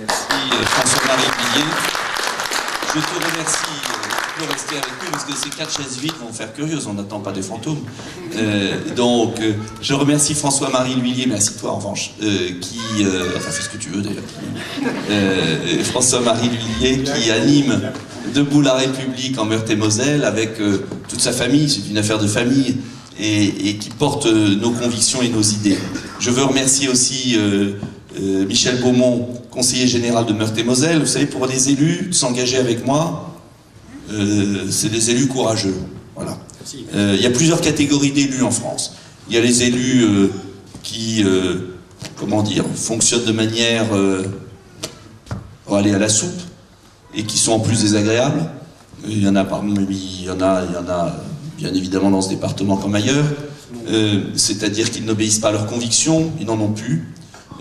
Merci François-Marie Villiers. Je te remercie, tu peux rester avec nous parce que ces 4 chaises vides vont faire curieuse, on n'attend pas des fantômes. Je remercie François-Marie Villiers, mais assis-toi en revanche, enfin fais ce que tu veux d'ailleurs, François-Marie Villiers qui anime Debout la République en Meurthe-et-Moselle avec toute sa famille, c'est une affaire de famille, et qui porte nos convictions et nos idées. Je veux remercier aussi Michel Beaumont, conseiller général de Meurthe-et-Moselle. Vous savez, pour les élus, s'engager avec moi, c'est des élus courageux. Voilà. Il y a plusieurs catégories d'élus en France. Il y a les élus qui, comment dire, fonctionnent de manière pour aller à la soupe et qui sont en plus désagréables. Il y en a bien évidemment dans ce département comme ailleurs. C'est-à-dire qu'ils n'obéissent pas à leurs convictions, ils n'en ont plus.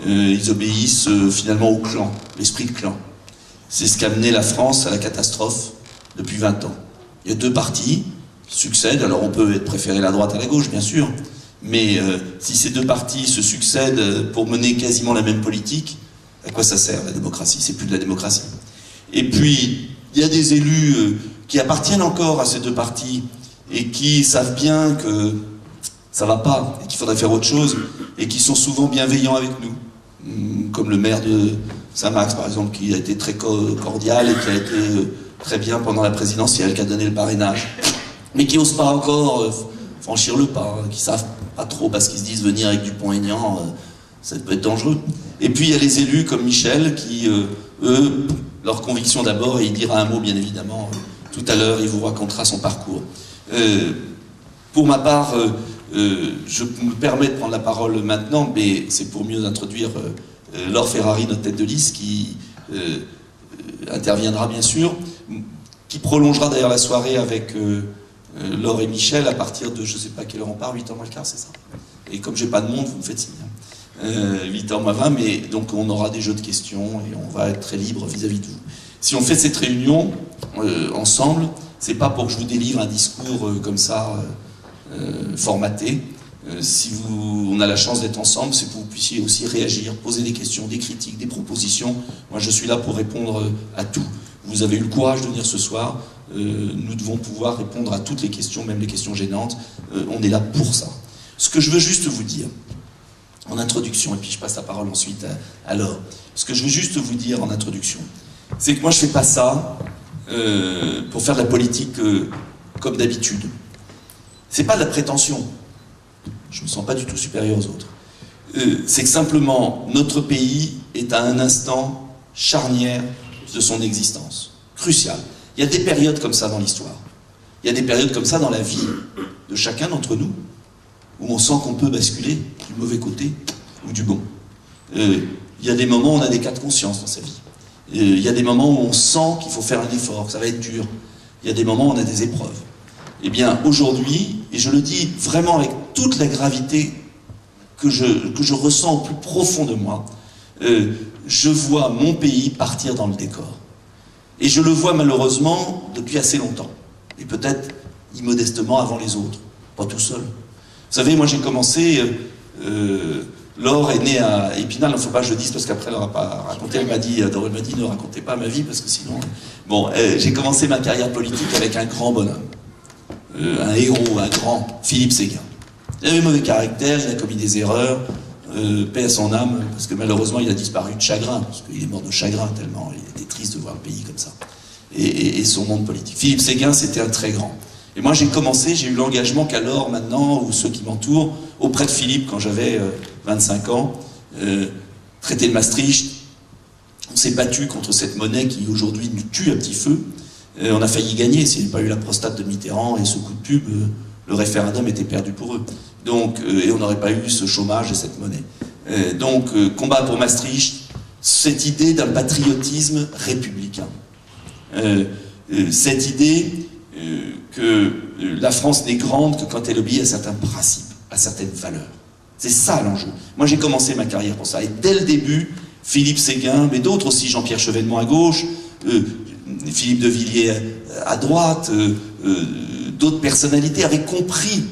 Ils obéissent finalement au clan, l'esprit de clan. C'est ce qu'a mené la France à la catastrophe depuis 20 ans. Il y a 2 partis qui succèdent, alors on peut préférer la droite à la gauche, bien sûr, mais si ces 2 partis se succèdent pour mener quasiment la même politique, à quoi ça sert la démocratie? C'est plus de la démocratie. Et puis, il y a des élus qui appartiennent encore à ces 2 partis et qui savent bien que ça va pas, et qu'il faudrait faire autre chose, et qui sont souvent bienveillants avec nous. Comme le maire de Saint-Max, par exemple, qui a été très cordial et qui a été très bien pendant la présidentielle, qui a donné le parrainage, mais qui n'osent pas encore franchir le pas, qui savent pas trop parce qu'ils se disent venir avec Dupont-Aignan, ça peut être dangereux. Et puis il y a les élus comme Michel qui, eux, leur conviction d'abord, et il dira un mot bien évidemment tout à l'heure, il vous racontera son parcours. Pour ma part, je me permets de prendre la parole maintenant, mais c'est pour mieux introduire Laure Ferrari, notre tête de liste, qui interviendra bien sûr, qui prolongera d'ailleurs la soirée avec Laure et Michel à partir de, je ne sais pas quelle heure on part, 8h moins le quart, c'est ça? Et comme j'ai pas de monde, vous me faites signe. 8h moins 20, mais donc on aura des jeux de questions et on va être très libre vis-à-vis de vous. Si on fait cette réunion ensemble, c'est pas pour que je vous délivre un discours comme ça, formaté. Si on a la chance d'être ensemble, c'est pour que vous puissiez aussi réagir, poser des questions, des critiques, des propositions. Moi, je suis là pour répondre à tout. Vous avez eu le courage de venir ce soir. Nous devons pouvoir répondre à toutes les questions, même les questions gênantes. On est là pour ça. Ce que je veux juste vous dire, en introduction, et puis je passe la parole ensuite à Laure. Ce que je veux juste vous dire en introduction, c'est que moi, je fais pas ça pour faire de la politique comme d'habitude. C'est pas de la prétention. Je me sens pas du tout supérieur aux autres. C'est que simplement, notre pays est à un instant charnière de son existence. Crucial. Il y a des périodes comme ça dans l'histoire. Il y a des périodes comme ça dans la vie de chacun d'entre nous, où on sent qu'on peut basculer du mauvais côté ou du bon. Il y a des moments où on a des cas de conscience dans sa vie. Il y a des moments où on sent qu'il faut faire un effort, que ça va être dur. Il y a des moments où on a des épreuves. Eh bien, aujourd'hui, et je le dis vraiment avec toute la gravité que je ressens au plus profond de moi, je vois mon pays partir dans le décor. Et je le vois malheureusement depuis assez longtemps. Et peut-être immodestement avant les autres, pas tout seul. Vous savez, moi j'ai commencé, Laure est née à Épinal, il ne faut pas que je le dise parce qu'après elle n'aura pas raconté, elle m'a dit ne racontez pas ma vie parce que sinon... Bon, j'ai commencé ma carrière politique avec un grand bonhomme. Un héros, un grand, Philippe Séguin. Il avait mauvais caractère, il a commis des erreurs, paix à son âme, parce que malheureusement il a disparu de chagrin, parce qu'il est mort de chagrin tellement il était triste de voir le pays comme ça, et son monde politique. Philippe Séguin, c'était un très grand. Et moi j'ai commencé, j'ai eu l'engagement qu'alors, maintenant, ou ceux qui m'entourent, auprès de Philippe quand j'avais 25 ans, traité de Maastricht, on s'est battu contre cette monnaie qui aujourd'hui nous tue à petit feu. On a failli gagner, s'il n'y avait pas eu la prostate de Mitterrand et ce coup de pub, le référendum était perdu pour eux. Donc, et on n'aurait pas eu ce chômage et cette monnaie. Donc, combat pour Maastricht, cette idée d'un patriotisme républicain. Cette idée que la France n'est grande que quand elle obéit à certains principes, à certaines valeurs. C'est ça l'enjeu. Moi j'ai commencé ma carrière pour ça. Et dès le début, Philippe Séguin, mais d'autres aussi, Jean-Pierre Chevènement à gauche, Philippe de Villiers à droite, d'autres personnalités avaient compris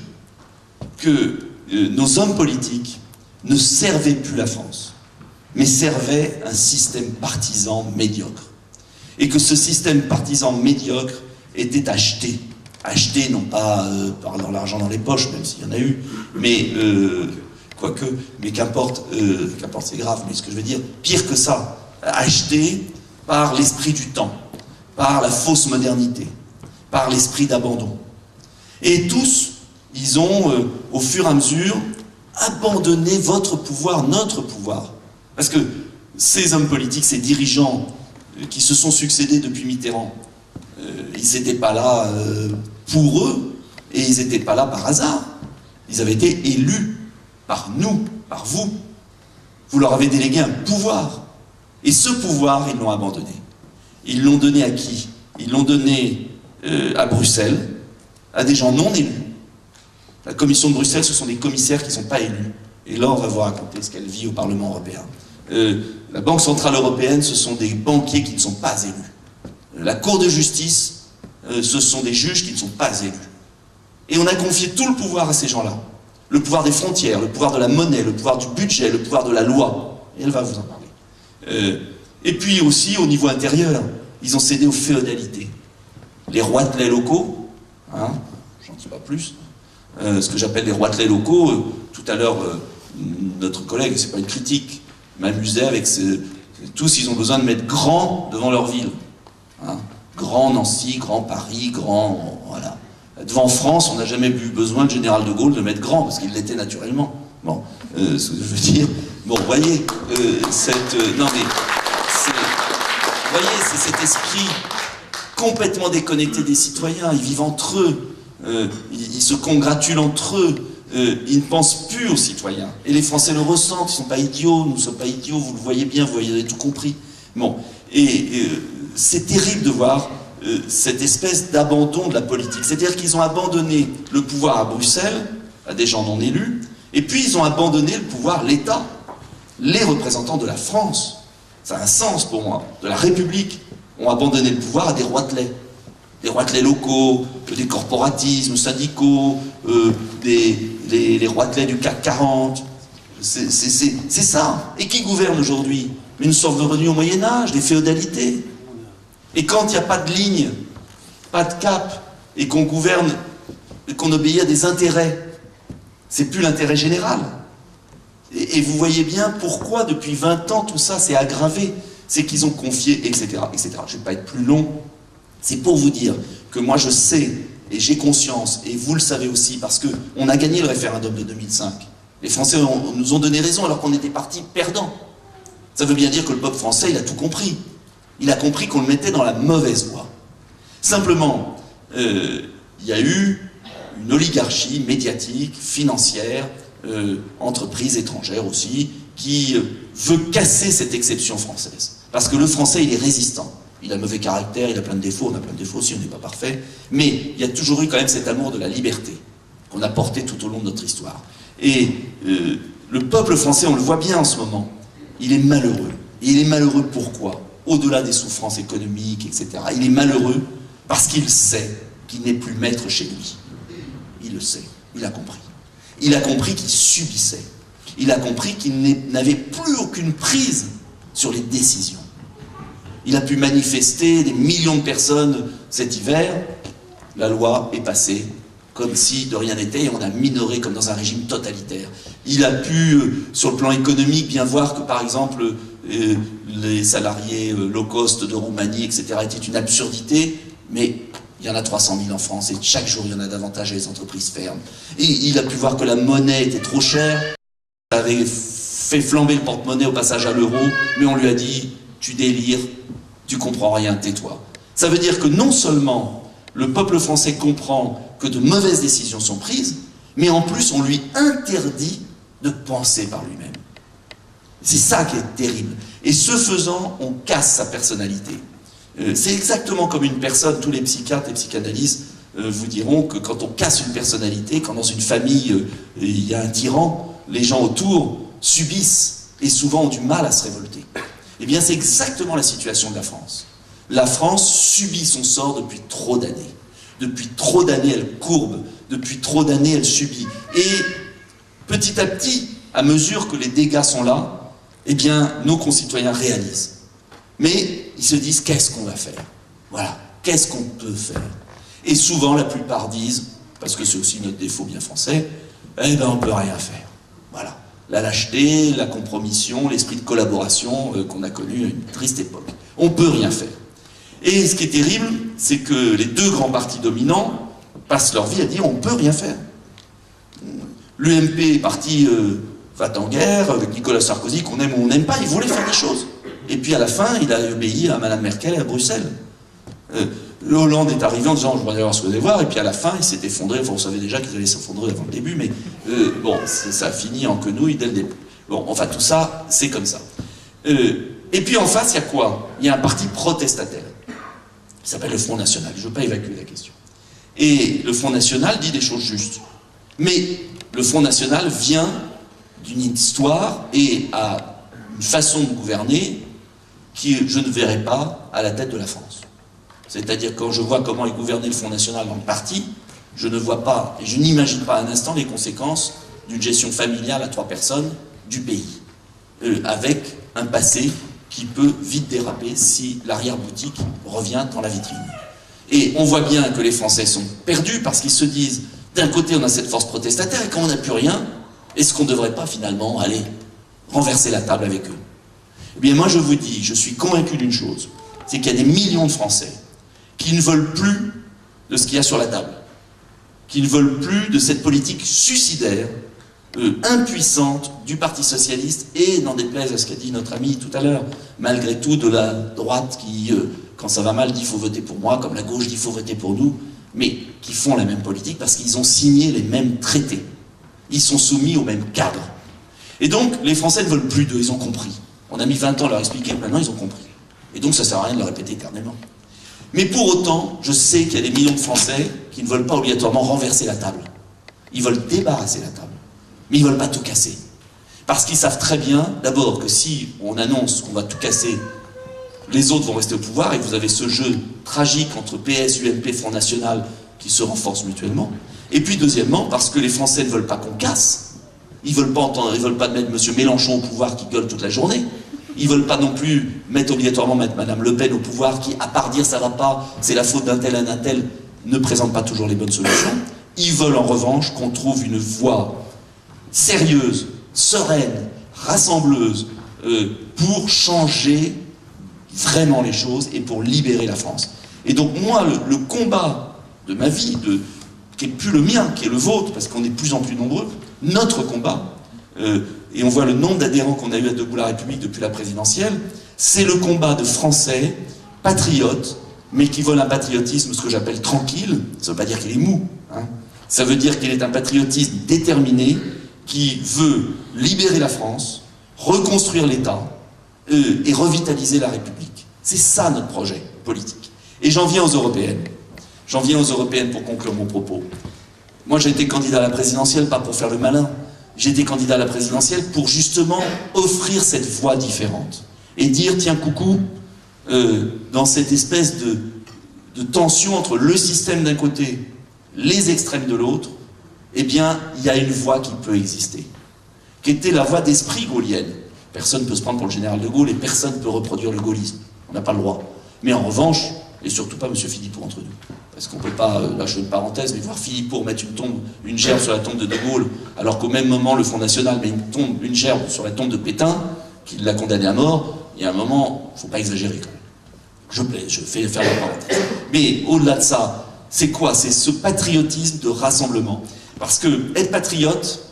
que nos hommes politiques ne servaient plus la France. mais servait un système partisan médiocre. Et que ce système partisan médiocre était acheté. Acheté non pas par l'argent dans les poches, même s'il y en a eu, mais quoique, mais qu'importe, c'est grave, mais ce que je veux dire, pire que ça, acheté par l'esprit du temps, par la fausse modernité, par l'esprit d'abandon. Et tous, ils ont, au fur et à mesure, abandonné votre pouvoir, notre pouvoir. Parce que ces hommes politiques, ces dirigeants qui se sont succédés depuis Mitterrand, ils n'étaient pas là pour eux, et ils n'étaient pas là par hasard. Ils avaient été élus par nous, par vous. Vous leur avez délégué un pouvoir. Et ce pouvoir, ils l'ont abandonné. Ils l'ont donné à qui? Ils l'ont donné à Bruxelles, à des gens non élus. La commission de Bruxelles, ce sont des commissaires qui ne sont pas élus. Et là, on va vous raconter ce qu'elle vit au Parlement européen. La Banque Centrale Européenne, ce sont des banquiers qui ne sont pas élus. La Cour de justice, ce sont des juges qui ne sont pas élus. Et on a confié tout le pouvoir à ces gens-là. Le pouvoir des frontières, le pouvoir de la monnaie, le pouvoir du budget, le pouvoir de la loi. Et elle va vous en parler. Et puis aussi, au niveau intérieur, ils ont cédé aux féodalités. Les roitelets locaux, hein, j'en dis pas plus, ce que j'appelle les roitelets locaux, tout à l'heure, notre collègue, c'est pas une critique, m'amusait avec tous, ils ont besoin de mettre grand devant leur ville. Hein. Grand Nancy, grand Paris, grand... Voilà. Devant France, on n'a jamais eu besoin de Général de Gaulle de mettre grand, parce qu'il l'était naturellement. Bon, ce que je veux dire... Bon, vous voyez, non mais... Vous voyez, c'est cet esprit complètement déconnecté des citoyens. Ils vivent entre eux, ils se congratulent entre eux, ils ne pensent plus aux citoyens. Et les Français le ressentent, ils ne sont pas idiots, nous ne sommes pas idiots, vous le voyez bien, vous avez tout compris. Bon, et c'est terrible de voir cette espèce d'abandon de la politique. C'est-à-dire qu'ils ont abandonné le pouvoir à Bruxelles, à des gens non élus, et puis ils ont abandonné le pouvoir, l'État, les représentants de la France. Ça a un sens pour moi, de la République, ont abandonné le pouvoir à des roitelets locaux, des corporatismes syndicaux, les roitelets du CAC 40. C'est ça. Et qui gouverne aujourd'hui? Une sorte de revenu au Moyen-Âge, des féodalités. Et quand il n'y a pas de ligne, pas de cap, et qu'on gouverne, et qu'on obéit à des intérêts, c'est plus l'intérêt général. Et vous voyez bien pourquoi, depuis 20 ans, tout ça s'est aggravé. C'est qu'ils ont confié, etc., etc. Je ne vais pas être plus long. C'est pour vous dire que moi, je sais, et j'ai conscience, et vous le savez aussi, parce qu'on a gagné le référendum de 2005. Les Français nous ont donné raison alors qu'on était partis perdants. Ça veut bien dire que le peuple français, il a tout compris. Il a compris qu'on le mettait dans la mauvaise voie. Simplement, il y a eu une oligarchie médiatique, financière, entreprise étrangère aussi, qui veut casser cette exception française. Parce que le français, il est résistant. Il a mauvais caractère, il a plein de défauts, on a plein de défauts aussi, on n'est pas parfait. Mais il y a toujours eu quand même cet amour de la liberté qu'on a porté tout au long de notre histoire. Et le peuple français, on le voit bien en ce moment, il est malheureux. Et il est malheureux pourquoi? Au-delà des souffrances économiques, etc. Il est malheureux parce qu'il sait qu'il n'est plus maître chez lui. Il le sait, il a compris. Il a compris qu'il subissait. Il a compris qu'il n'avait plus aucune prise sur les décisions. Il a pu manifester des millions de personnes cet hiver. La loi est passée comme si de rien n'était et on a minoré comme dans un régime totalitaire. Il a pu, sur le plan économique, bien voir que par exemple les salariés low cost de Roumanie, etc. étaient une absurdité, mais il y en a 300 000 en France et chaque jour il y en a davantage et les entreprises ferment. Et il a pu voir que la monnaie était trop chère. Il avait fait flamber le porte-monnaie au passage à l'euro, mais on lui a dit « tu délires, tu comprends rien, tais-toi ». Ça veut dire que non seulement le peuple français comprend que de mauvaises décisions sont prises, mais en plus on lui interdit de penser par lui-même. C'est ça qui est terrible. Et ce faisant, on casse sa personnalité. C'est exactement comme une personne, tous les psychiatres et psychanalystes vous diront que quand on casse une personnalité, quand dans une famille il y a un tyran, les gens autour subissent et souvent ont du mal à se révolter. Eh bien c'est exactement la situation de la France. La France subit son sort depuis trop d'années. Depuis trop d'années, elle courbe. Depuis trop d'années, elle subit. Et petit à petit, à mesure que les dégâts sont là, eh bien, nos concitoyens réalisent. Mais ils se disent, qu'est-ce qu'on va faire? Voilà, qu'est-ce qu'on peut faire? Et souvent, la plupart disent, parce que c'est aussi notre défaut bien français, eh ben, on ne peut rien faire. Voilà. La lâcheté, la compromission, l'esprit de collaboration qu'on a connu à une triste époque. On ne peut rien faire. Et ce qui est terrible, c'est que les deux grands partis dominants passent leur vie à dire on ne peut rien faire. L'UMP est parti va en guerre avec Nicolas Sarkozy, qu'on aime ou on n'aime pas, il voulait faire des choses. Et puis à la fin, il a obéi à Mme Merkel et à Bruxelles. Le Hollande est arrivé en disant je voudrais voir ce que vous allez voir, et puis à la fin il s'est effondré, enfin on savait déjà qu'ils allaient s'effondrer avant le début, mais bon, ça a fini en quenouille dès le début. Bon, enfin tout ça, c'est comme ça. Et puis en face, il y a quoi? Il y a un parti protestataire, qui s'appelle le Front National, je ne veux pas évacuer la question. Et le Front National dit des choses justes. Mais le Front National vient d'une histoire et a une façon de gouverner qui je ne verrai pas à la tête de la France. C'est-à-dire, quand je vois comment est gouverné le Front National dans le parti, je ne vois pas, et je n'imagine pas un instant les conséquences d'une gestion familiale à 3 personnes du pays, avec un passé qui peut vite déraper si l'arrière-boutique revient dans la vitrine. Et on voit bien que les Français sont perdus parce qu'ils se disent, d'un côté on a cette force protestataire, et quand on n'a plus rien, est-ce qu'on ne devrait pas finalement aller renverser la table avec eux? Eh bien moi je vous dis, je suis convaincu d'une chose, c'est qu'il y a des millions de Français qui ne veulent plus de ce qu'il y a sur la table, qui ne veulent plus de cette politique suicidaire, impuissante du Parti Socialiste, et n'en déplaise à ce qu'a dit notre ami tout à l'heure, malgré tout de la droite qui, quand ça va mal, dit « il faut voter pour moi », comme la gauche dit « il faut voter pour nous », mais qui font la même politique parce qu'ils ont signé les mêmes traités. Ils sont soumis au même cadre. Et donc, les Français ne veulent plus d'eux, ils ont compris. On a mis 20 ans à leur expliquer, maintenant ils ont compris. Et donc ça ne sert à rien de le répéter éternellement. Mais pour autant, je sais qu'il y a des millions de Français qui ne veulent pas obligatoirement renverser la table. Ils veulent débarrasser la table. Mais ils ne veulent pas tout casser. Parce qu'ils savent très bien, d'abord, que si on annonce qu'on va tout casser, les autres vont rester au pouvoir, et vous avez ce jeu tragique entre PS, UMP, Front National, qui se renforcent mutuellement. Et puis deuxièmement, parce que les Français ne veulent pas qu'on casse. Ils ne veulent pas entendre, ils veulent pas mettre M. Mélenchon au pouvoir qui gueule toute la journée. Ils ne veulent pas non plus obligatoirement mettre Mme Le Pen au pouvoir qui, à part dire ça va pas, c'est la faute d'un tel, un tel, ne présente pas toujours les bonnes solutions. Ils veulent en revanche qu'on trouve une voie sérieuse, sereine, rassembleuse, pour changer vraiment les choses et pour libérer la France. Et donc moi, le combat de ma vie, qui n'est plus le mien, qui est le vôtre, parce qu'on est de plus en plus nombreux, notre combat, et on voit le nombre d'adhérents qu'on a eu à Debout la République depuis la présidentielle, c'est le combat de Français patriotes, mais qui veulent un patriotisme, ce que j'appelle tranquille. Ça ne veut pas dire qu'il est mou, hein. Ça veut dire qu'il est un patriotisme déterminé, qui veut libérer la France, reconstruire l'État, et revitaliser la République. C'est ça notre projet politique. Et j'en viens aux européennes. J'en viens aux européennes pour conclure mon propos. Moi j'ai été candidat à la présidentielle, pas pour faire le malin, j'ai été candidat à la présidentielle pour justement offrir cette voie différente. Et dire, tiens coucou, dans cette espèce de tension entre le système d'un côté, les extrêmes de l'autre, eh bien, il y a une voie qui peut exister, qui était la voie d'esprit gaulienne. Personne ne peut se prendre pour le général de Gaulle et personne ne peut reproduire le gaullisme. On n'a pas le droit. Mais en revanche, et surtout pas M. Philippot entre nous, parce qu'on ne peut pas, là je fais une parenthèse, mais voir Philippot mettre une gerbe sur la tombe de Gaulle, alors qu'au même moment le Front National met une gerbe sur la tombe de Pétain, qui l'a condamné à mort, il y a un moment, il ne faut pas exagérer quand même. Je fais faire la parenthèse. Mais au-delà de ça, c'est quoi? C'est ce patriotisme de rassemblement. Parce que être patriote,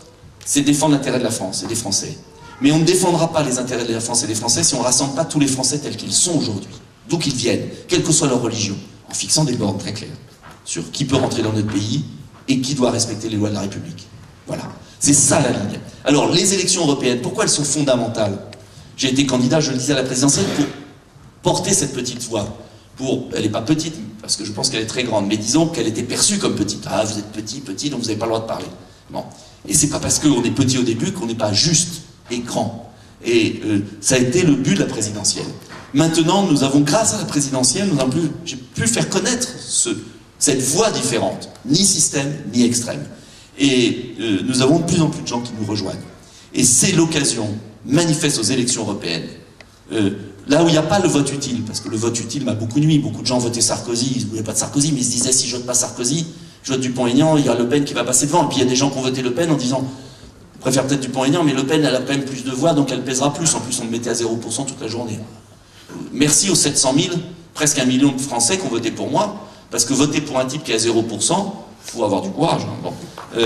c'est défendre l'intérêt de la France et des Français. Mais on ne défendra pas les intérêts de la France et des Français si on ne rassemble pas tous les Français tels qu'ils sont aujourd'hui, d'où qu'ils viennent, quelle que soit leur religion, en fixant des bornes très claires sur qui peut rentrer dans notre pays et qui doit respecter les lois de la République. Voilà, c'est ça la ligne. Alors, les élections européennes, pourquoi elles sont fondamentales? J'ai été candidat, je le disais, à la présidentielle pour porter cette petite voix. Elle n'est pas petite, parce que je pense qu'elle est très grande, mais disons qu'elle était perçue comme petite. Ah, vous êtes petit, donc vous n'avez pas le droit de parler. Bon. Et c'est pas parce qu'on est petit au début qu'on n'est pas juste et grand. Et ça a été le but de la présidentielle. Maintenant, nous avons, grâce à la présidentielle, j'ai pu faire connaître cette voie différente, ni système, ni extrême. Et nous avons de plus en plus de gens qui nous rejoignent. Et c'est l'occasion, manifeste aux élections européennes, là où il n'y a pas le vote utile, parce que le vote utile m'a beaucoup nui, beaucoup de gens votaient Sarkozy, ils ne voulaient pas de Sarkozy, mais ils se disaient si je vote pas Sarkozy, je vote Dupont-Aignan, il y a Le Pen qui va passer devant, et puis il y a des gens qui ont voté Le Pen en disant je préfère peut-être Dupont-Aignan, mais Le Pen elle a quand même plus de voix, donc elle pèsera plus, en plus on me mettait à 0% toute la journée. Merci aux 700 000, presque 1 million de Français qui ont voté pour moi, parce que voter pour un type qui est à 0%, il faut avoir du courage. Hein. Bon. Ça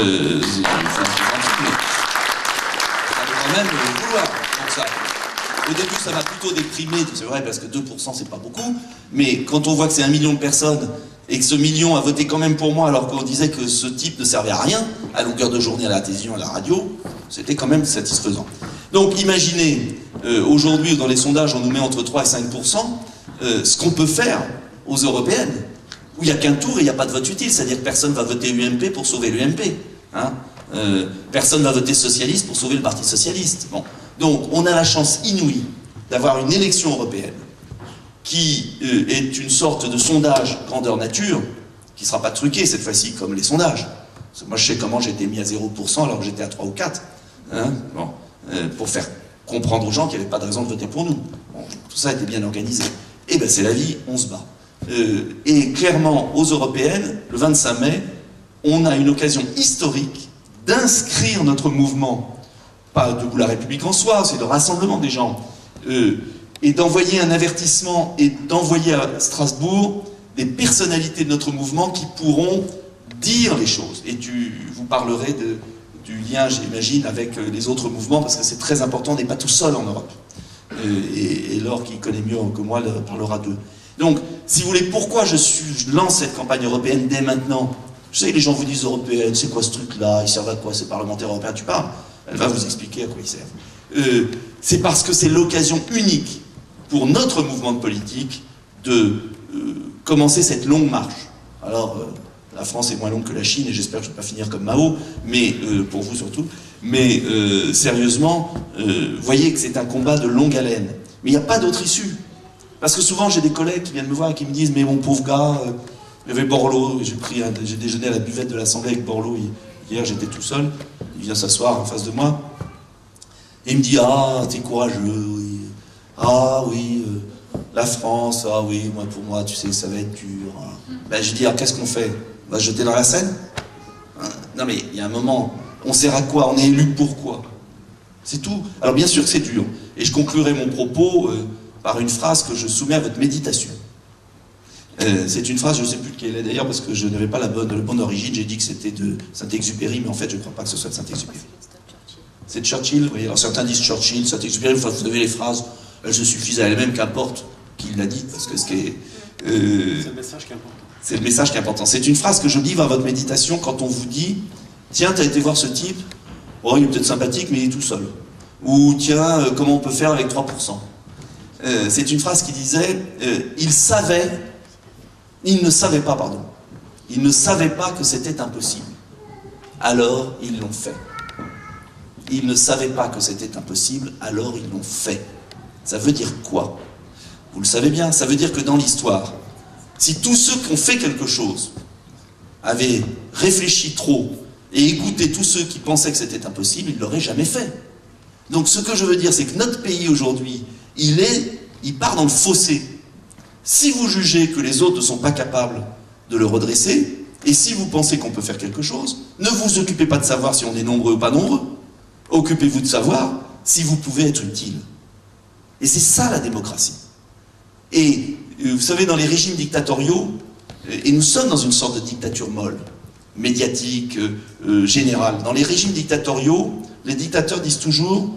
quand même vouloir pour ça. Au début, ça m'a plutôt déprimé, c'est vrai, parce que 2%, c'est pas beaucoup, mais quand on voit que c'est 1 million de personnes, et que ce million a voté quand même pour moi, alors qu'on disait que ce type ne servait à rien, à longueur de journée à la télévision, à la radio, c'était quand même satisfaisant. Donc imaginez, aujourd'hui, dans les sondages, on nous met entre 3 et 5%, ce qu'on peut faire aux européennes, où il n'y a qu'un tour et il n'y a pas de vote utile, c'est-à-dire que personne ne va voter UMP pour sauver l'UMP. Hein, personne ne va voter socialiste pour sauver le Parti socialiste. Bon. Donc on a la chance inouïe d'avoir une élection européenne qui est une sorte de sondage grandeur nature, qui ne sera pas truqué cette fois-ci comme les sondages. Parce que moi je sais comment j'ai été mis à 0% alors que j'étais à 3 ou 4. Hein, bon, pour faire comprendre aux gens qu'il n'y avait pas de raison de voter pour nous. Bon, tout ça était bien organisé. Et bien c'est la vie, on se bat. Et clairement, aux européennes, le 25 mai, on a une occasion historique d'inscrire notre mouvement, pas debout la République en soi, c'est le rassemblement des gens, et d'envoyer un avertissement et d'envoyer à Strasbourg des personnalités de notre mouvement qui pourront dire les choses. Et vous parlerez du lien, j'imagine, avec les autres mouvements, parce que c'est très important, on n'est pas tout seul en Europe. Et Laure, qui connaît mieux que moi, parlera d'eux. Donc, si vous voulez, pourquoi je lance cette campagne européenne dès maintenant? Je sais que les gens vous disent européenne, c'est quoi ce truc-là? Ils servent à quoi ces parlementaires européens? Tu parles. Elle va vous expliquer à quoi ils servent. C'est parce que c'est l'occasion unique pour notre mouvement de politique de commencer cette longue marche. Alors, la France est moins longue que la Chine, et j'espère que je ne vais pas finir comme Mao, mais pour vous surtout. Mais sérieusement, voyez que c'est un combat de longue haleine. Mais il n'y a pas d'autre issue. Parce que souvent, j'ai des collègues qui viennent me voir et qui me disent « Mais mon pauvre gars, il y avait Borloo, j'ai déjeuné à la buvette de l'Assemblée avec Borloo, hier j'étais tout seul, il vient s'asseoir en face de moi, et il me dit « Ah, t'es courageux, oui. Ah oui, la France, ah oui, pour moi, tu sais, ça va être dur. Hein. » Ben, je dis « Ah, qu'est-ce qu'on fait? On va se jeter dans la Seine ?» Hein? Non mais, il y a un moment, on sert à quoi? On est élu pourquoi? C'est tout. Alors bien sûr que c'est dur. Et je conclurai mon propos par une phrase que je soumets à votre méditation. C'est une phrase, je ne sais plus de quelle elle est d'ailleurs, parce que je n'avais pas la bonne origine, j'ai dit que c'était de Saint-Exupéry, mais en fait je ne crois pas que ce soit de Saint-Exupéry. C'est de Churchill, oui, alors certains disent Churchill, Saint-Exupéry, enfin, vous avez les phrases, elles se suffisent à elles-mêmes, qu'importe qui l'a dit, parce que ce qui est... c'est le message qui est important. C'est le message qui est important. C'est une phrase que je livre à votre méditation quand on vous dit « Tiens, tu as été voir ce type, oh, il est peut-être sympathique, mais il est tout seul. » Ou « Tiens, comment on peut faire avec 3% ?» C'est une phrase qui disait « Il ne savait pas que c'était impossible. Alors, ils l'ont fait. Ils ne savaient pas que c'était impossible, alors ils l'ont fait. » Ça veut dire quoi? Vous le savez bien, ça veut dire que dans l'histoire, si tous ceux qui ont fait quelque chose avaient réfléchi trop et écouté tous ceux qui pensaient que c'était impossible, ils ne l'auraient jamais fait. Donc ce que je veux dire, c'est que notre pays aujourd'hui, il part dans le fossé. Si vous jugez que les autres ne sont pas capables de le redresser, et si vous pensez qu'on peut faire quelque chose, ne vous occupez pas de savoir si on est nombreux ou pas nombreux. Occupez-vous de savoir si vous pouvez être utile. Et c'est ça la démocratie. Et vous savez, dans les régimes dictatoriaux, et nous sommes dans une sorte de dictature molle, médiatique, générale. Dans les régimes dictatoriaux, les dictateurs disent toujours,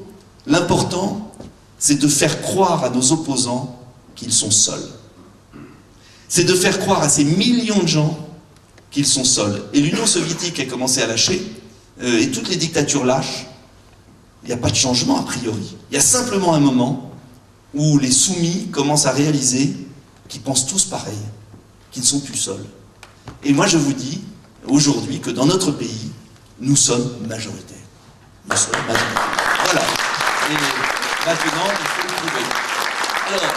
l'important, c'est de faire croire à nos opposants qu'ils sont seuls. C'est de faire croire à ces millions de gens qu'ils sont seuls. Et l'Union soviétique a commencé à lâcher, et toutes les dictatures lâchent. Il n'y a pas de changement a priori. Il y a simplement un moment où les soumis commencent à réaliser qu'ils pensent tous pareil, qu'ils ne sont plus seuls. Et moi je vous dis, aujourd'hui, que dans notre pays, nous sommes majoritaires. Nous sommes majoritaires. Voilà. Et maintenant, il faut le prouver. Alors,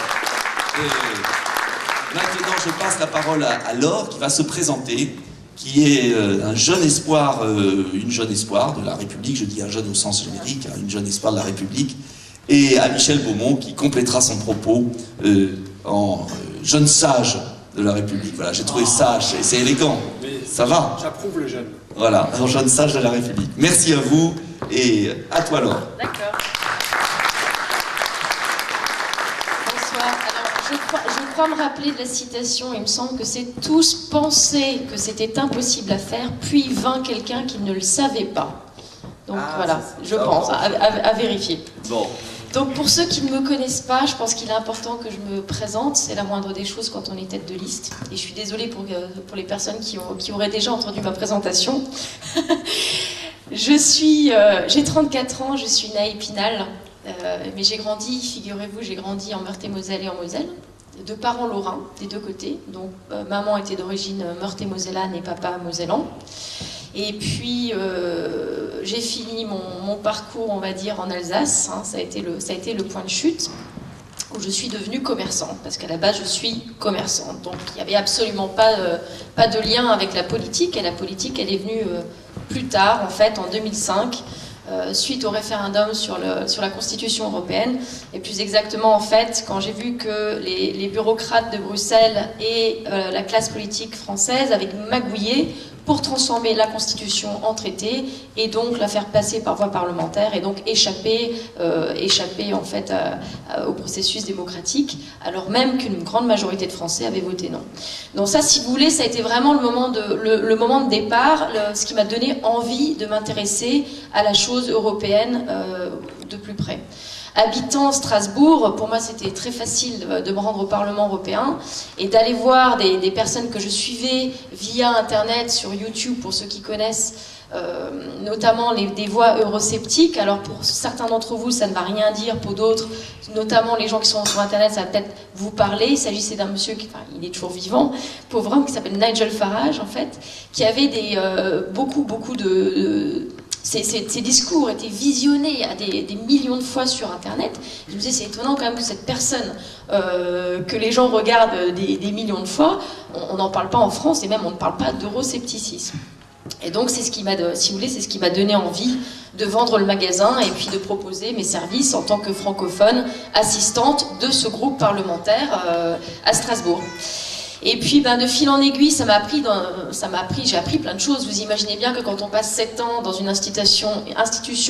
maintenant je passe la parole à Laure, qui va se présenter, qui est un jeune espoir, une jeune espoir de la République, je dis un jeune au sens générique, hein, une jeune espoir de la République, et à Michel Beaumont qui complétera son propos en jeune sage de la République. Voilà, j'ai trouvé sage, c'est élégant, ça va. J'approuve le jeune. Voilà, en jeune sage de la République. Merci à vous et à toi Laure. D'accord. Bonsoir. Alors, je crois me rappeler de la citation, il me semble que c'est « tous pensaient que c'était impossible à faire, puis vint quelqu'un qui ne le savait pas ». Donc voilà, je pense, à vérifier. Bon. Donc pour ceux qui ne me connaissent pas, je pense qu'il est important que je me présente, c'est la moindre des choses quand on est tête de liste. Et je suis désolée pour les personnes qui auraient déjà entendu ma présentation. J'ai 34 ans, je suis née à Épinal, mais j'ai grandi, figurez-vous, j'ai grandi en Meurthe-et-Moselle et en Moselle, de parents lorrains, des deux côtés. Donc maman était d'origine meurthe-et-mosellane et papa mosellan. Et puis j'ai fini mon parcours, on va dire, en Alsace, hein, ça a été le point de chute, où je suis devenue commerçante, parce qu'à la base je suis commerçante. Donc il n'y avait absolument pas de lien avec la politique, et la politique elle est venue plus tard, en fait, en 2005, suite au référendum sur la Constitution européenne, et plus exactement, en fait, quand j'ai vu que les bureaucrates de Bruxelles et la classe politique française avaient magouillé pour transformer la Constitution en traité et donc la faire passer par voie parlementaire et donc échapper en fait au processus démocratique, alors même qu'une grande majorité de Français avaient voté non. Donc ça, si vous voulez, ça a été vraiment le moment de départ, ce qui m'a donné envie de m'intéresser à la chose européenne de plus près. Habitant Strasbourg, pour moi c'était très facile de me rendre au Parlement européen et d'aller voir des personnes que je suivais via Internet, sur YouTube, pour ceux qui connaissent, notamment des voix eurosceptiques. Alors pour certains d'entre vous ça ne va rien dire, pour d'autres, notamment les gens qui sont sur Internet, ça va peut-être vous parler. Il s'agissait d'un monsieur, il est toujours vivant, pauvre homme, qui s'appelle Nigel Farage en fait, qui avait beaucoup de Ces discours étaient visionnés à des millions de fois sur Internet. Je me disais, c'est étonnant quand même que cette personne que les gens regardent des millions de fois, on n'en parle pas en France, et même on ne parle pas d'euroscepticisme. Et donc c'est ce qui m'a, si vous voulez, c'est ce qui m'a donné envie de vendre le magasin et puis de proposer mes services en tant que francophone assistante de ce groupe parlementaire à Strasbourg. Et puis de fil en aiguille, j'ai appris plein de choses. Vous imaginez bien que quand on passe 7 ans dans une institution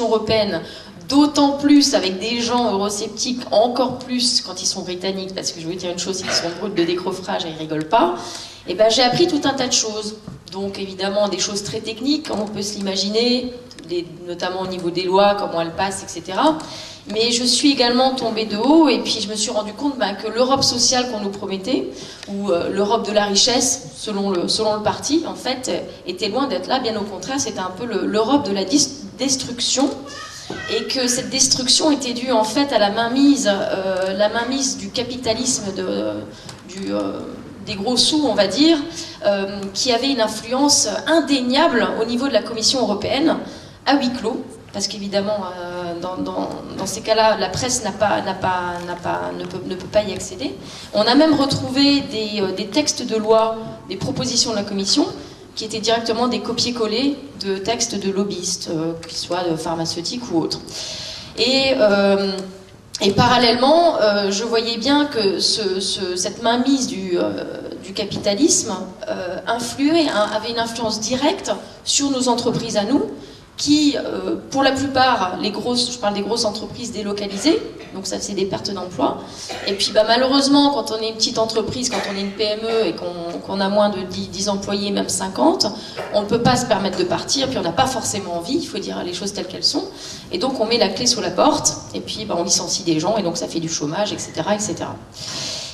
européenne, d'autant plus avec des gens eurosceptiques, encore plus quand ils sont britanniques, parce que je vais vous dire une chose, ils sont bruts de décroffrage et ils rigolent pas, et j'ai appris tout un tas de choses. Donc évidemment des choses très techniques, comme on peut se l'imaginer, notamment au niveau des lois, comment elles passent, etc. Mais je suis également tombée de haut, et puis je me suis rendu compte que l'Europe sociale qu'on nous promettait, ou l'Europe de la richesse, selon le parti, en fait, était loin d'être là. Bien au contraire, c'était un peu l'Europe de la destruction, et que cette destruction était due en fait à la mainmise du capitalisme, des gros sous, on va dire, qui avait une influence indéniable au niveau de la Commission européenne, à huis clos, parce qu'évidemment, dans ces cas-là, la presse ne peut pas y accéder. On a même retrouvé des textes de loi, des propositions de la Commission, qui étaient directement des copier-coller de textes de lobbyistes, qu'ils soient pharmaceutiques ou autres. Et parallèlement, je voyais bien que cette mainmise du capitalisme avait une influence directe sur nos entreprises à nous, qui, pour la plupart, je parle des grosses entreprises délocalisées, donc ça c'est des pertes d'emploi. Et puis malheureusement, quand on est une petite entreprise, quand on est une PME et qu'on a moins de 10 employés, même 50, on ne peut pas se permettre de partir, puis on n'a pas forcément envie, il faut dire les choses telles qu'elles sont. Et donc on met la clé sous la porte, et puis on licencie des gens, et donc ça fait du chômage, etc. etc.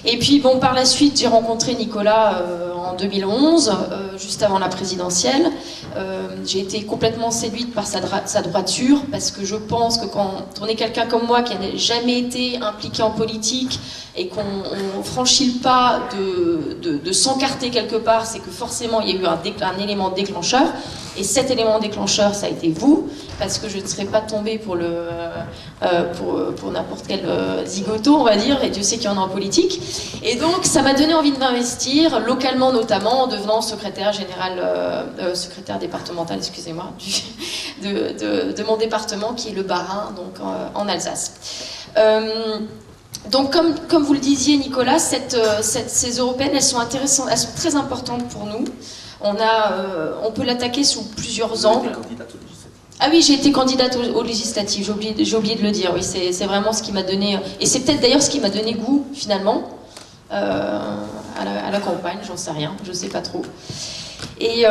Et puis par la suite, j'ai rencontré Nicolas en 2011, juste avant la présidentielle. J'ai été complètement séduite par sa droiture, parce que je pense que quand on est quelqu'un comme moi qui n'a jamais été impliqué en politique et qu'on franchit le pas de s'encarter quelque part, c'est que forcément il y a eu un élément déclencheur. Et cet élément déclencheur, ça a été vous, parce que je ne serais pas tombée pour n'importe quel zigoto, on va dire, et Dieu sait qu'il y en a en politique. Et donc, ça m'a donné envie de m'investir, localement notamment, en devenant secrétaire départemental, excusez-moi, de mon département, qui est le Bas-Rhin, donc en Alsace. Donc, comme vous le disiez, Nicolas, ces européennes, elles sont intéressantes, elles sont très importantes pour nous. On peut l'attaquer sous plusieurs angles. Ah oui, j'ai été candidate aux législatives, j'ai oublié de le dire. Oui, c'est vraiment ce qui m'a donné... Et c'est peut-être d'ailleurs ce qui m'a donné goût, finalement, à la campagne, j'en sais rien, je sais pas trop. Et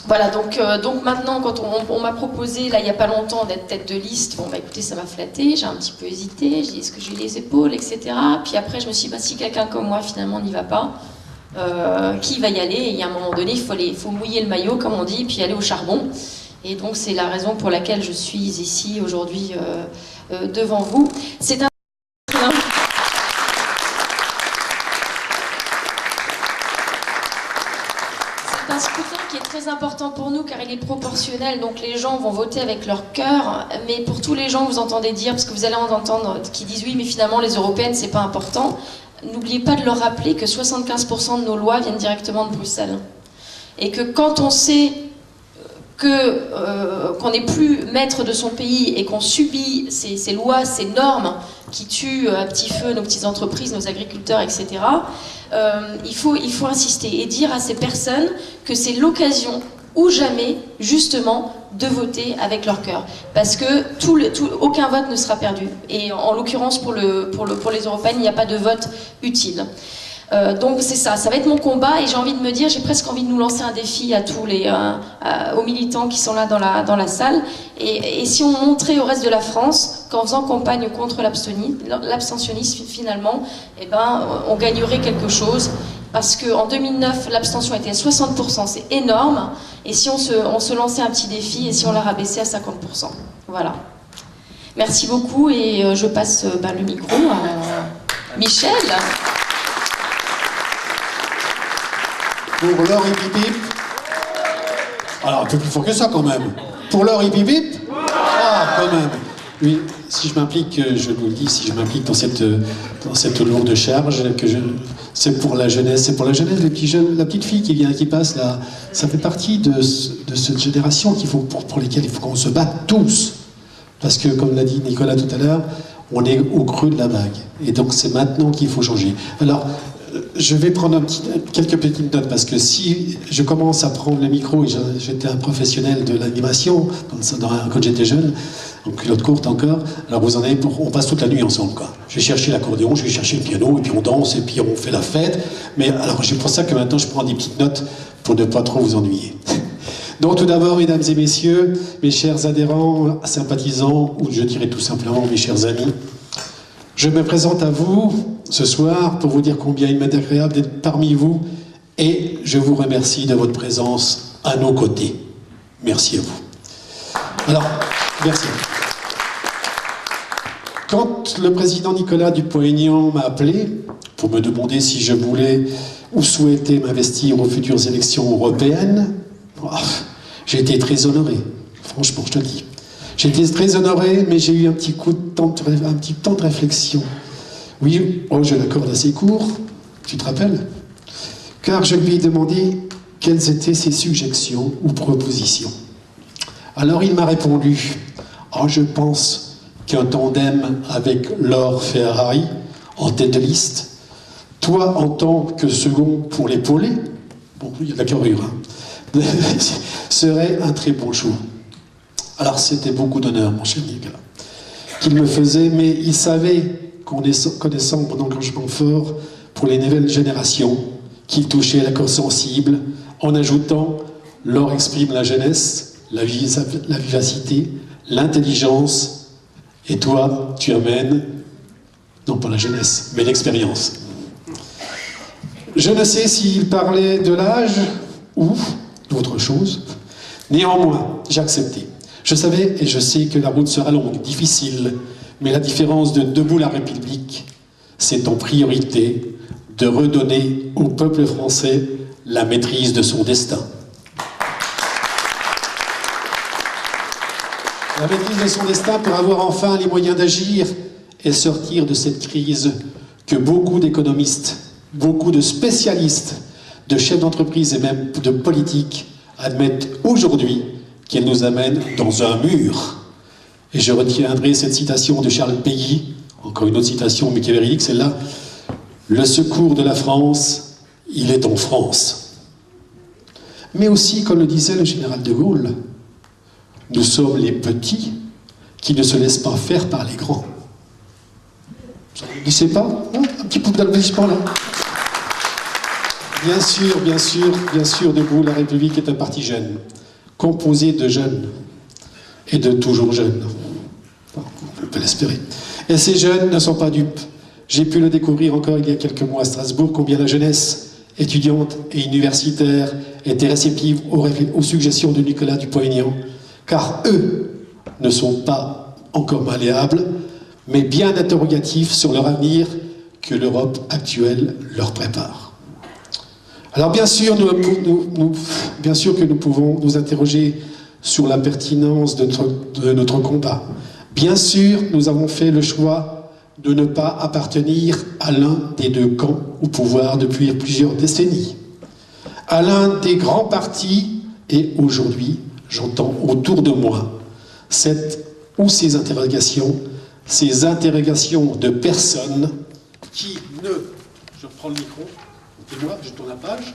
voilà, donc maintenant, quand on m'a proposé, là, il n'y a pas longtemps, d'être tête de liste, bon, bah écoutez, ça m'a flatté, j'ai un petit peu hésité, j'ai dit, est-ce que j'ai les épaules, etc. Puis après, je me suis dit, bah, si quelqu'un comme moi, finalement, n'y va pas, qui va y aller? Et il y a un moment donné, il faut mouiller le maillot, comme on dit, puis aller au charbon. Et donc, c'est la raison pour laquelle je suis ici, aujourd'hui, devant vous. C'est un scrutin qui est très important pour nous car il est proportionnel, donc les gens vont voter avec leur cœur, mais pour tous les gens, vous entendez dire, parce que vous allez en entendre qui disent oui, mais finalement les européennes c'est pas important, n'oubliez pas de leur rappeler que 75% de nos lois viennent directement de Bruxelles. Et que quand on sait qu'on n'est plus maître de son pays et qu'on subit ces lois, ces normes qui tuent à petit feu nos petites entreprises, nos agriculteurs, etc., il faut insister et dire à ces personnes que c'est l'occasion ou jamais, justement, de voter avec leur cœur. Parce que aucun vote ne sera perdu. Et en l'occurrence, pour les européennes, il n'y a pas de vote utile. Donc c'est ça va être mon combat et j'ai envie de me dire, j'ai presque envie de nous lancer un défi à tous aux militants qui sont là dans la salle et si on montrait au reste de la France qu'en faisant campagne contre l'abstentionnisme finalement, eh ben, on gagnerait quelque chose parce qu'en 2009 l'abstention était à 60%, c'est énorme, et si on se lançait un petit défi et si on la rabaissait à 50%. Voilà. Merci beaucoup et je passe le micro à Michel. Pour l'or hip-hip. Alors, un peu plus fort que ça, quand même. Pour l'or hip-hip. Ah, quand même. Oui, si je m'implique, je vous le dis, si je m'implique dans cette lourde charge, c'est pour la jeunesse, les petits jeunes, la petite fille qui vient, qui passe là, ça fait partie de cette génération pour lesquelles il faut qu'on se batte tous. Parce que, comme l'a dit Nicolas tout à l'heure, on est au creux de la vague. Et donc, c'est maintenant qu'il faut changer. Alors, je vais prendre quelques petites notes parce que si je commence à prendre le micro, et j'étais un professionnel de l'animation quand j'étais jeune, en culotte courte encore, alors vous en avez on passe toute la nuit ensemble, quoi. Je vais chercher l'accordéon, je vais chercher le piano, et puis on danse, et puis on fait la fête. Mais alors c'est pour ça que maintenant je prends des petites notes pour ne pas trop vous ennuyer. Donc tout d'abord, mesdames et messieurs, mes chers adhérents, sympathisants, ou je dirais tout simplement mes chers amis, je me présente à vous ce soir pour vous dire combien il m'est agréable d'être parmi vous et je vous remercie de votre présence à nos côtés. Merci à vous. Alors, merci. Quand le président Nicolas Dupont-Aignan m'a appelé pour me demander si je voulais ou souhaitais m'investir aux futures élections européennes, j'ai été très honoré, franchement, je te le dis. J'ai été très honoré, mais j'ai eu un petit temps de réflexion. Oui, je l'accorde assez court, tu te rappelles? Car je lui ai demandé quelles étaient ses suggestions ou propositions. Alors il m'a répondu, je pense qu'un tandem avec Laure Ferrari en tête de liste, toi en tant que second pour l'épauler, bon, il y a de la carrure, hein, serait un très bon choix. Alors c'était beaucoup d'honneur, mon cher Nicolas, qu'il me faisait, mais il savait connaissant mon engagement fort pour les nouvelles générations, qu'il touchait à la corde sensible, en ajoutant « Laure exprime la jeunesse, la vivacité, l'intelligence, et toi, tu amènes, non pas la jeunesse, mais l'expérience. » Je ne sais s'il parlait de l'âge ou d'autre chose, néanmoins, j'ai accepté. Je savais et je sais que la route sera longue, difficile, mais la différence de Debout la République, c'est en priorité de redonner au peuple français la maîtrise de son destin. La maîtrise de son destin pour avoir enfin les moyens d'agir et sortir de cette crise que beaucoup d'économistes, beaucoup de spécialistes, de chefs d'entreprise et même de politiques admettent aujourd'hui qu'elle nous amène dans un mur. Et je retiendrai cette citation de Charles Péguy, encore une autre citation, mais qui est véridique, celle-là. Le secours de la France, il est en France. Mais aussi, comme le disait le général de Gaulle, nous sommes les petits qui ne se laissent pas faire par les grands. Ça ne glissez pas, hein? Un petit peu d'applaudissement là. Bien sûr, debout, la République est un parti jeune, composé de jeunes et de toujours jeunes. On peut l'espérer. Et ces jeunes ne sont pas dupes. J'ai pu le découvrir encore il y a quelques mois à Strasbourg, combien la jeunesse étudiante et universitaire était réceptive aux suggestions de Nicolas Dupont-Aignan, car eux ne sont pas encore malléables, mais bien interrogatifs sur leur avenir que l'Europe actuelle leur prépare. Alors bien sûr que nous pouvons nous interroger sur la pertinence de notre combat. Bien sûr, nous avons fait le choix de ne pas appartenir à l'un des deux camps au pouvoir depuis plusieurs décennies, à l'un des grands partis, et aujourd'hui, j'entends autour de moi ces interrogations de personnes qui ne... Je reprends le micro, écoutez-moi, je tourne la page.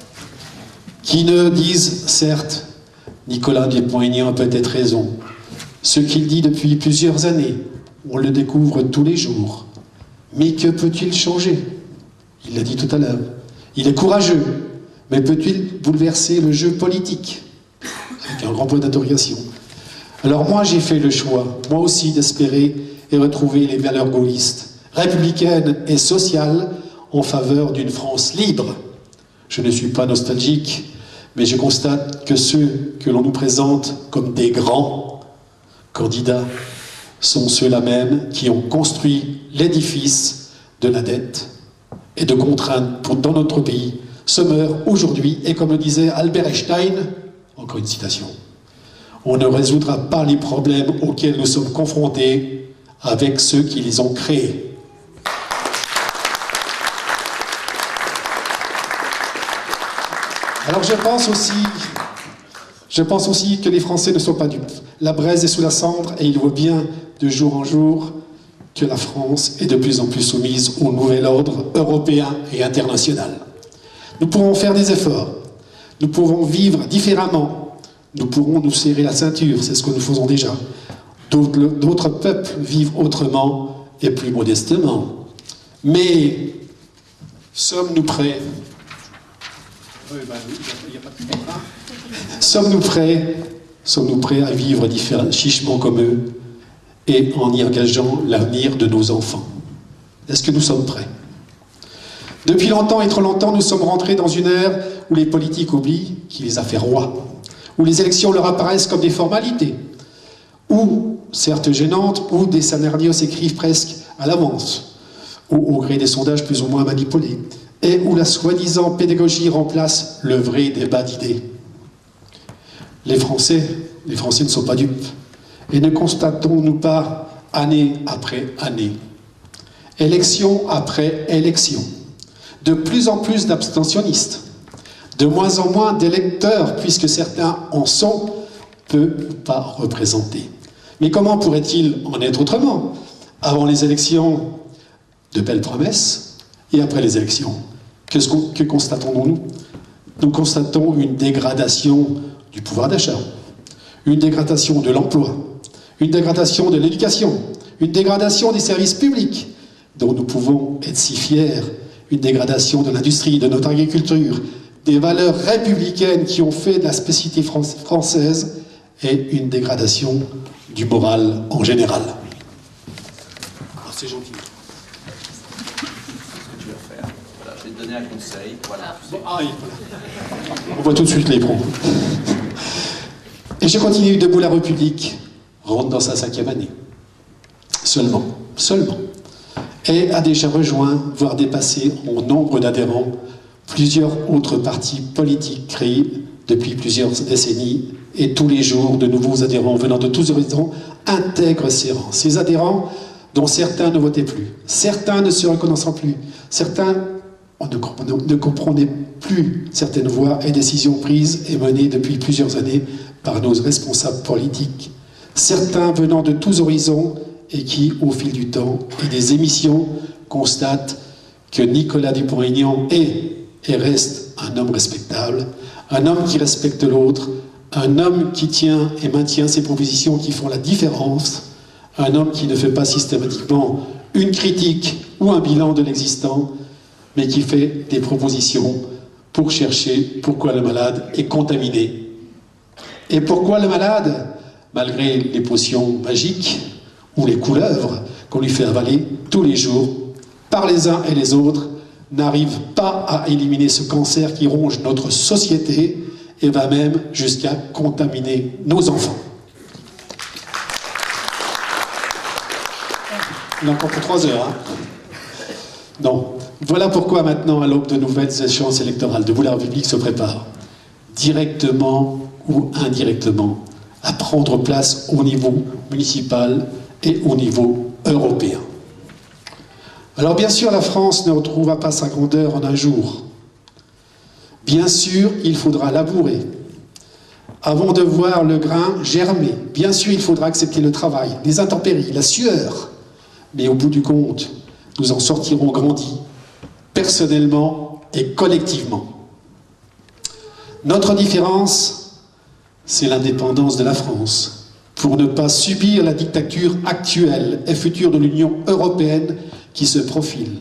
Qui ne disent, certes, Nicolas Dupont-Aignan a peut-être raison. Ce qu'il dit depuis plusieurs années, on le découvre tous les jours. Mais que peut-il changer? Il l'a dit tout à l'heure. Il est courageux, mais peut-il bouleverser le jeu politique? Avec un grand point d'interrogation. Alors moi, j'ai fait le choix, moi aussi, d'espérer et retrouver les valeurs gaullistes, républicaines et sociales, en faveur d'une France libre. Je ne suis pas nostalgique, mais je constate que ceux que l'on nous présente comme des grands candidats sont ceux-là même qui ont construit l'édifice de la dette et de contraintes dans notre pays se meurent aujourd'hui. Et comme le disait Albert Einstein, encore une citation, on ne résoudra pas les problèmes auxquels nous sommes confrontés avec ceux qui les ont créés. Alors je pense aussi que les Français ne sont pas dupes. La braise est sous la cendre et ils voient bien de jour en jour que la France est de plus en plus soumise au nouvel ordre européen et international. Nous pourrons faire des efforts, nous pourrons vivre différemment, nous pourrons nous serrer la ceinture, c'est ce que nous faisons déjà. D'autres peuples vivent autrement et plus modestement. Mais sommes-nous prêts ? Sommes-nous prêts à vivre chichement comme eux et en y engageant l'avenir de nos enfants? Est-ce que nous sommes prêts? Depuis longtemps et trop longtemps, nous sommes rentrés dans une ère où les politiques oublient qui les a fait rois, où les élections leur apparaissent comme des formalités, ou, certes gênantes, où des scénarios s'écrivent presque à l'avance, au gré des sondages plus ou moins manipulés, et où la soi-disant pédagogie remplace le vrai débat d'idées. Les Français ne sont pas dupes. Et ne constatons-nous pas, année après année, élection après élection, de plus en plus d'abstentionnistes, de moins en moins d'électeurs, puisque certains en sont peu ou pas représentés. Mais comment pourrait-il en être autrement? Avant les élections, de belles promesses, et après les élections, que constatons-nous? Nous constatons une dégradation du pouvoir d'achat, une dégradation de l'emploi, une dégradation de l'éducation, une dégradation des services publics, dont nous pouvons être si fiers, une dégradation de l'industrie, de notre agriculture, des valeurs républicaines qui ont fait de la spécificité française, et une dégradation du moral en général. Oh, c'est gentil. Je vais te donner un conseil. Voilà. On voit tout de suite les pros. Et je continue. Debout la République rentre dans sa 5e année. Seulement. Et a déjà rejoint, voire dépassé en nombre d'adhérents, plusieurs autres partis politiques créés depuis plusieurs décennies. Et tous les jours, de nouveaux adhérents venant de tous horizons intègrent ces rangs. Ces adhérents dont certains ne votaient plus, certains ne se reconnaissant plus, certains ne comprenaient plus certaines voies et décisions prises et menées depuis plusieurs années par nos responsables politiques. certains venant de tous horizons et qui, au fil du temps et des émissions, constatent que Nicolas Dupont-Aignan est et reste un homme respectable, un homme qui respecte l'autre, un homme qui tient et maintient ses propositions qui font la différence, un homme qui ne fait pas systématiquement une critique ou un bilan de l'existant, mais qui fait des propositions pour chercher pourquoi le malade est contaminé. Et pourquoi le malade, malgré les potions magiques ou les couleuvres qu'on lui fait avaler tous les jours, par les uns et les autres, n'arrive pas à éliminer ce cancer qui ronge notre société et va même jusqu'à contaminer nos enfants. Il est encore pour 3 heures. Hein. Non. Voilà pourquoi maintenant, à l'aube de nouvelles échéances électorales, Debout la République se prépare, directement ou indirectement, à prendre place au niveau municipal et au niveau européen. Alors bien sûr, la France ne retrouvera pas sa grandeur en un jour. Bien sûr, il faudra labourer. Avant de voir le grain germer, bien sûr, il faudra accepter le travail, les intempéries, la sueur. Mais au bout du compte, nous en sortirons grandis, personnellement et collectivement. Notre différence, c'est l'indépendance de la France, pour ne pas subir la dictature actuelle et future de l'Union européenne qui se profile.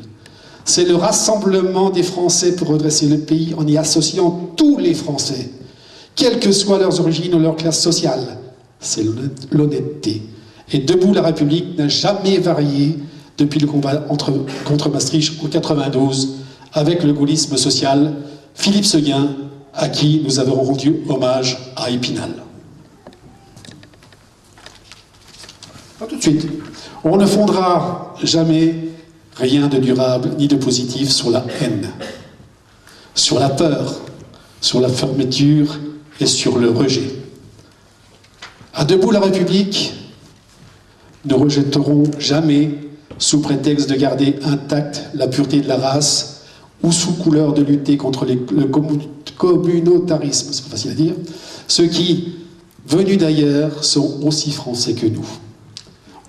C'est le rassemblement des Français pour redresser le pays en y associant tous les Français, quelles que soient leurs origines ou leur classe sociale. C'est l'honnêteté. Et Debout la République n'a jamais varié depuis le combat contre Maastricht en 92 avec le gaullisme social, Philippe Séguin, à qui nous avons rendu hommage à Épinal. Pas tout de suite. On ne fondera jamais rien de durable ni de positif sur la haine, sur la peur, sur la fermeture et sur le rejet. À Debout la République, nous rejetterons jamais, sous prétexte de garder intacte la pureté de la race ou sous couleur de lutter contre le communautarisme, c'est pas facile à dire, ceux qui, venus d'ailleurs, sont aussi français que nous.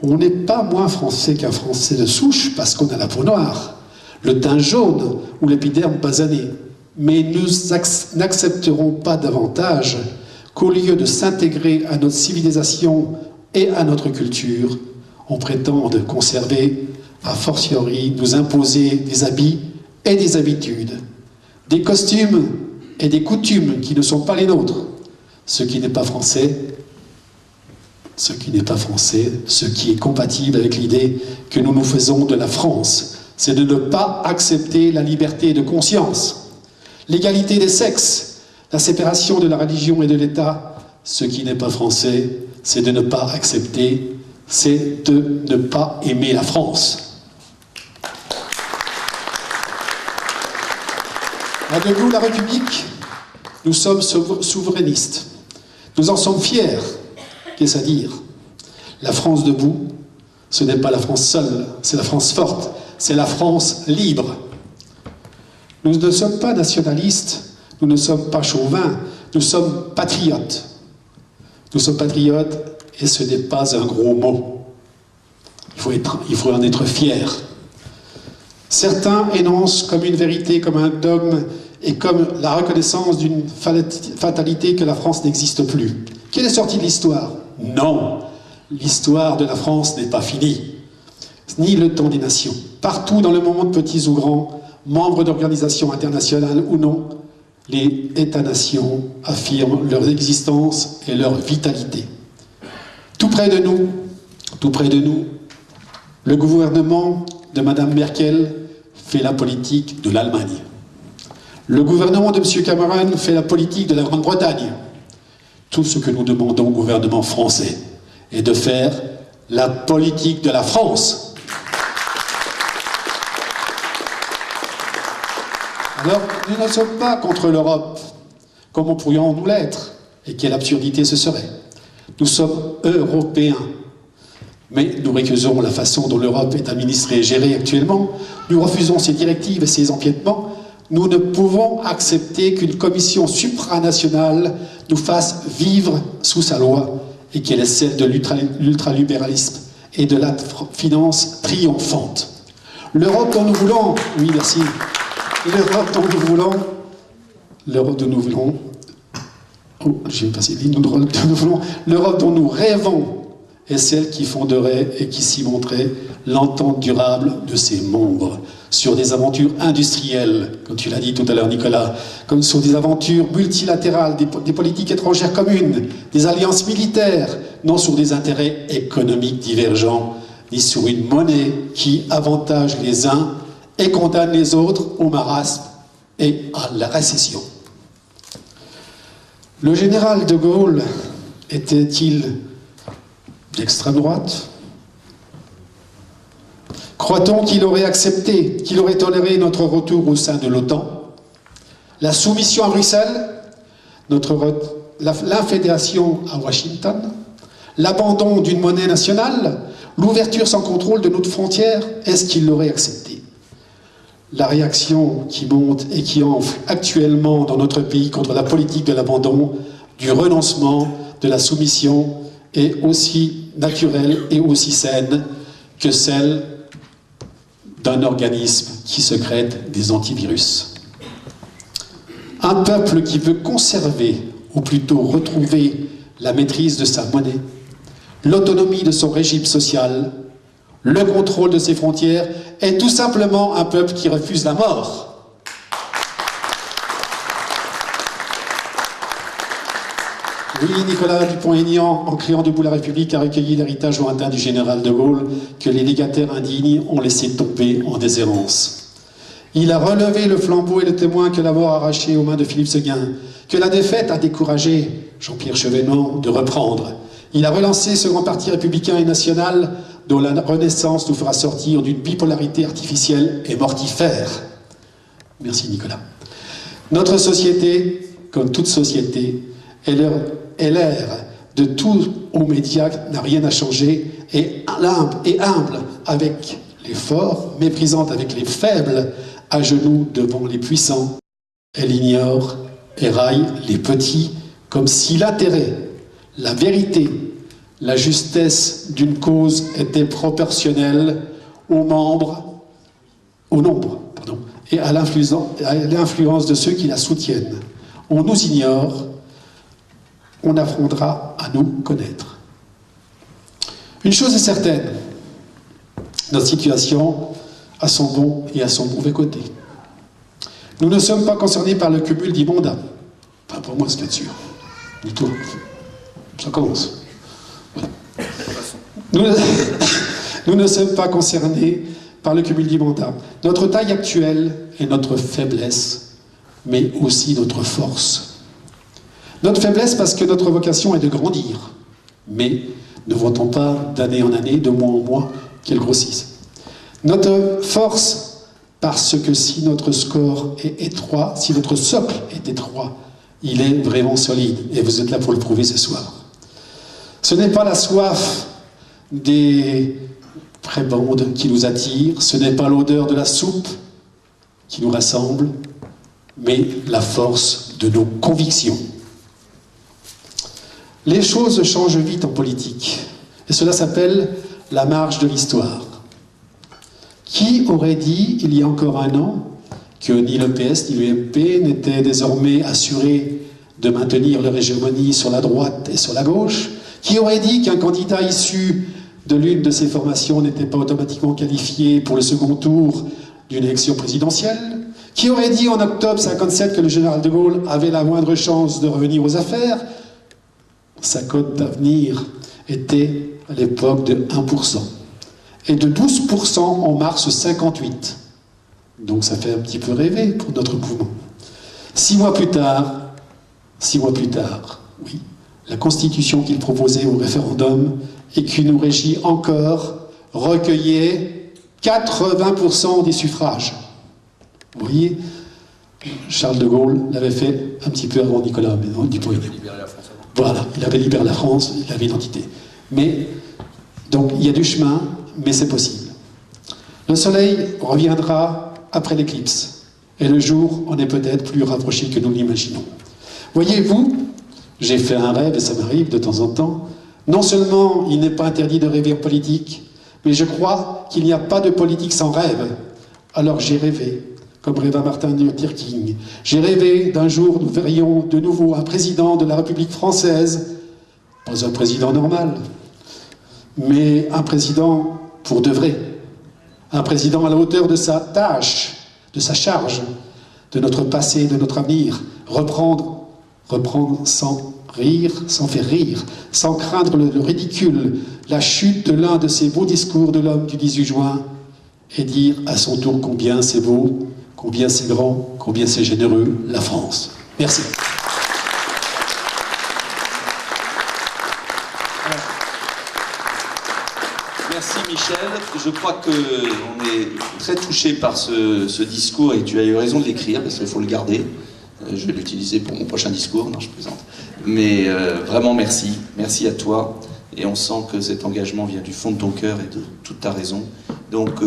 On n'est pas moins français qu'un Français de souche parce qu'on a la peau noire, le teint jaune ou l'épiderme basané. Mais nous n'accepterons pas davantage qu'au lieu de s'intégrer à notre civilisation et à notre culture, on prétende conserver, a fortiori, nous imposer des habits et des habitudes, des costumes et des coutumes qui ne sont pas les nôtres. Ce qui n'est pas français, ce qui est compatible avec l'idée que nous nous faisons de la France, c'est de ne pas accepter la liberté de conscience, l'égalité des sexes, la séparation de la religion et de l'État. Ce qui n'est pas français, c'est de ne pas accepter, c'est de ne pas aimer la France. À Debout la République, nous sommes souverainistes. Nous en sommes fiers. Qu'est-ce à dire? La France debout, ce n'est pas la France seule, c'est la France forte, c'est la France libre. Nous ne sommes pas nationalistes, nous ne sommes pas chauvins, nous sommes patriotes. Nous sommes patriotes et ce n'est pas un gros mot. Il faut en être fier. Certains énoncent comme une vérité, comme un dogme et comme la reconnaissance d'une fatalité que la France n'existe plus. Quelle est sortie de l'histoire? Non, l'histoire de la France n'est pas finie, ni le temps des nations. Partout dans le monde, petits ou grands, membres d'organisations internationales ou non, les États-nations affirment leur existence et leur vitalité. Tout près de nous, le gouvernement de Mme Merkel fait la politique de l'Allemagne. Le gouvernement de M. Cameron fait la politique de la Grande-Bretagne. Tout ce que nous demandons au gouvernement français est de faire la politique de la France. Alors, nous ne sommes pas contre l'Europe, comme pourrions-nous l'être, et quelle absurdité ce serait. Nous sommes européens, mais nous récusons la façon dont l'Europe est administrée et gérée actuellement. Nous refusons ses directives et ses empiètements. Nous ne pouvons accepter qu'une commission supranationale nous fasse vivre sous sa loi et qu'elle est celle de l'ultralibéralisme et de la finance triomphante. L'Europe dont nous voulons, oui merci, l'Europe dont nous voulons, l'Europe dont nous rêvons est celle qui fonderait et qui cimenterait l'entente durable de ses membres sur des aventures industrielles, comme tu l'as dit tout à l'heure Nicolas, comme sur des aventures multilatérales, des politiques étrangères communes, des alliances militaires, non sur des intérêts économiques divergents, ni sur une monnaie qui avantage les uns et condamne les autres au marasme et à la récession. Le général de Gaulle était-il d'extrême droite? Croit-on qu'il aurait accepté, qu'il aurait toléré notre retour au sein de l'OTAN, la soumission à Bruxelles, l'infédération à Washington, l'abandon d'une monnaie nationale, l'ouverture sans contrôle de notre frontière? Est-ce qu'il l'aurait accepté? La réaction qui monte et qui enfle actuellement dans notre pays contre la politique de l'abandon, du renoncement, de la soumission est aussi naturelle et aussi saine que celle d'un organisme qui secrète des antivirus. Un peuple qui veut conserver, ou plutôt retrouver, la maîtrise de sa monnaie, l'autonomie de son régime social, le contrôle de ses frontières, est tout simplement un peuple qui refuse la mort. Oui, Nicolas Dupont-Aignan, en créant debout la République, a recueilli l'héritage lointain du général de Gaulle que les légataires indignes ont laissé tomber en déshérence. Il a relevé le flambeau et le témoin que la mort a arraché aux mains de Philippe Séguin, que la défaite a découragé Jean-Pierre Chevènement de reprendre. Il a relancé ce grand parti républicain et national dont la renaissance nous fera sortir d'une bipolarité artificielle et mortifère. Merci Nicolas. Notre société, comme toute société, est l'ère de tous aux médias n'a rien à changer, et humble avec les forts, méprisante avec les faibles, à genoux devant les puissants. Elle ignore et raille les petits, comme si l'intérêt, la vérité, la justesse d'une cause était proportionnelle au nombre, et à l'influence de ceux qui la soutiennent. On nous ignore, on apprendra à nous connaître. Une chose est certaine, notre situation a son bon et a son mauvais côté. Nous ne sommes pas concernés par le cumul des mandats. Enfin, pour moi, c'est bien sûr. Ni toi. Ça commence. Ouais. Nous ne sommes pas concernés par le cumul des mandats. Notre taille actuelle est notre faiblesse, mais aussi notre force. Notre faiblesse parce que notre vocation est de grandir, mais ne votons pas d'année en année, de mois en mois, qu'elle grossisse. Notre force parce que si notre score est étroit, si notre socle est étroit, il est vraiment solide, et vous êtes là pour le prouver ce soir. Ce n'est pas la soif des prébendes qui nous attire, ce n'est pas l'odeur de la soupe qui nous rassemble, mais la force de nos convictions. Les choses changent vite en politique, et cela s'appelle la marche de l'histoire. Qui aurait dit, il y a encore un an, que ni le PS ni l'UMP n'étaient désormais assurés de maintenir leur hégémonie sur la droite et sur la gauche? Qui aurait dit qu'un candidat issu de l'une de ces formations n'était pas automatiquement qualifié pour le second tour d'une élection présidentielle? Qui aurait dit en octobre 1957 que le général de Gaulle avait la moindre chance de revenir aux affaires? Sa cote d'avenir était à l'époque de 1%. Et de 12% en mars 58. Donc ça fait un petit peu rêver pour notre mouvement. 6 mois plus tard, oui, la constitution qu'il proposait au référendum et qui nous régit encore recueillait 80% des suffrages. Vous voyez, Charles de Gaulle l'avait fait un petit peu avant Nicolas Dupont-Aignan. Voilà, il avait libéré la France, il avait l'identité. Mais, donc, il y a du chemin, mais c'est possible. Le soleil reviendra après l'éclipse, et le jour en est peut-être plus rapproché que nous l'imaginons. Voyez-vous, j'ai fait un rêve, et ça m'arrive de temps en temps, Non seulement il n'est pas interdit de rêver en politique, mais je crois qu'il n'y a pas de politique sans rêve. Alors j'ai rêvé, comme rêva Martin Luther King. J'ai rêvé d'un jour nous verrions de nouveau un président de la République française, pas un président normal, mais un président pour de vrai. Un président à la hauteur de sa tâche, de sa charge, de notre passé, de notre avenir. Reprendre sans rire, sans faire rire, sans craindre le ridicule, la chute de l'un de ces beaux discours de l'homme du 18 juin, et dire à son tour combien c'est beau, combien c'est grand, combien c'est généreux, la France. Merci. Merci Michel, je crois qu'on est très touché par ce discours et tu as eu raison de l'écrire parce qu'il faut le garder. Je vais l'utiliser pour mon prochain discours, non je plaisante. Mais vraiment merci, merci à toi et on sent que cet engagement vient du fond de ton cœur et de toute ta raison. Donc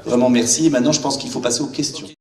vraiment merci et maintenant je pense qu'il faut passer aux questions.